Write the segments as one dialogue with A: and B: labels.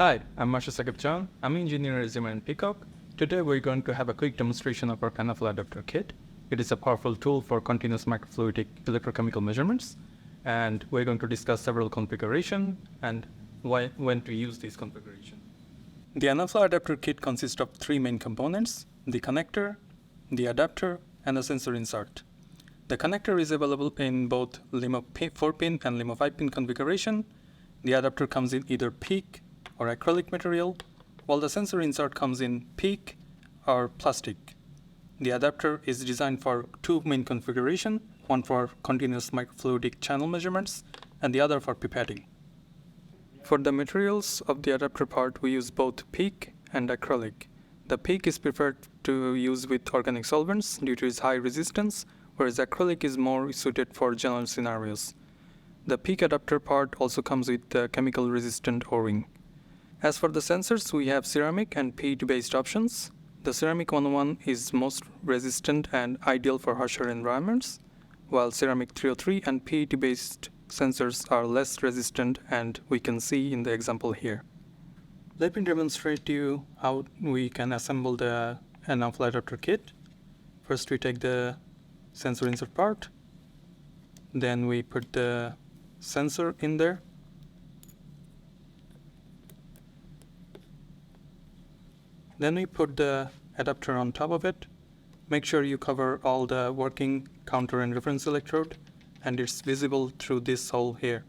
A: Hi, I'm Marsha Sakipchan. I'm an engineer at Zimmer and Peacock. Today we're going to have a quick demonstration of our Anaflow-Adapter kit. It is a powerful tool for continuous microfluidic electrochemical measurements, and we're going to discuss several configurations and when to use these configurations. The Anaflow-Adapter kit consists of three main components: the connector, the adapter, and the sensor insert. The connector is available in both LIMO 4-pin and LIMO 5-pin configuration. The adapter comes in either PEEK or acrylic material, while the sensor insert comes in PEEK or plastic. The adapter is designed for two main configurations, one for continuous microfluidic channel measurements and the other for pipetting. For the materials of the adapter part, we use both PEEK and acrylic. The PEEK is preferred to use with organic solvents due to its high resistance, whereas acrylic is more suited for general scenarios. The PEEK adapter part also comes with the chemical resistant O-ring. As for the sensors, we have ceramic and PET based options. The ceramic 101 is most resistant and ideal for harsher environments, while ceramic 303 and PET based sensors are less resistant, and we can see in the example here. Let me demonstrate to you how we can assemble the Anaflow-Adapter kit. First we take the sensor insert part, then we put the sensor in there, then we put the adapter on top of it. Make sure you cover all the working counter and reference electrode, and it's visible through this hole here.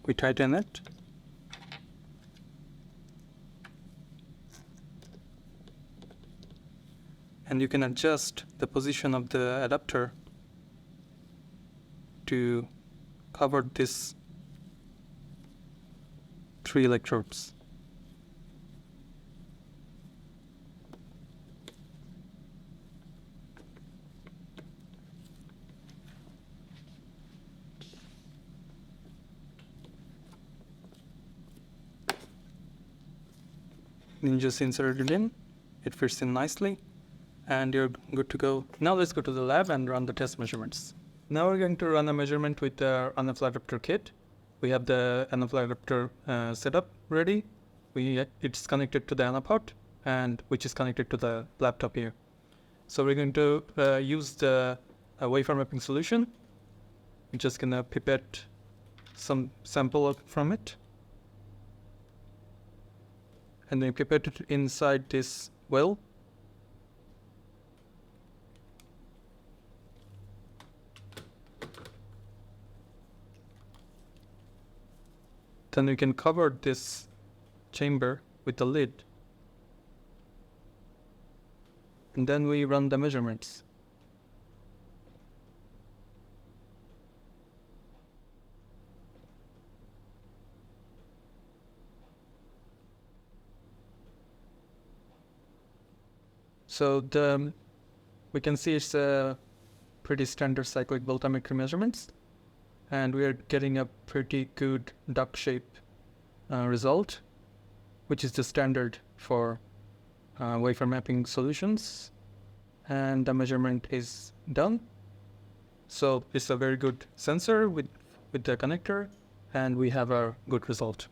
A: We tighten it. And you can adjust the position of the adapter to cover this three electrodes. Then you just insert it in, it fits in nicely, and you're good to go. Now let's go to the lab and run the test measurements. Now we're going to run a measurement with the Anaflow-Adapter kit. We have the Anaflow-Adapter setup ready. It's connected to the Anapod, and which is connected to the laptop here. So we're going to use the wafer mapping solution. We're just gonna pipette some sample from it, and then pipette it inside this well. Then we can cover this chamber with the lid, and then we run the measurements. So we can see it's a pretty standard cyclic voltammetry measurements, and we are getting a pretty good duck shape result, which is the standard for wafer mapping solutions. And the measurement is done. So it's a very good sensor with the connector, and we have a good result.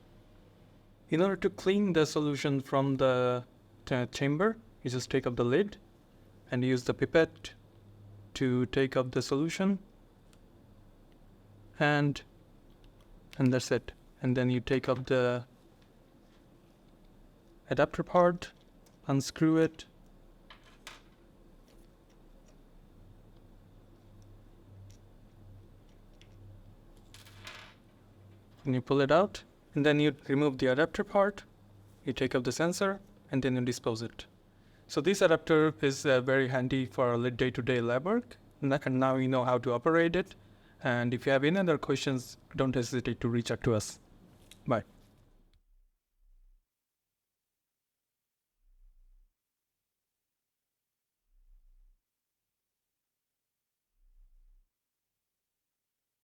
A: In order to clean the solution from the chamber, you just take up the lid and use the pipette to take up the solution, and that's it. And then you take up the adapter part, unscrew it, and you pull it out, and then you remove the adapter part, you take up the sensor, and then you dispose it. So this adapter is very handy for day-to-day lab work, and now you know how to operate it. And if you have any other questions, don't hesitate to reach out to us. Bye.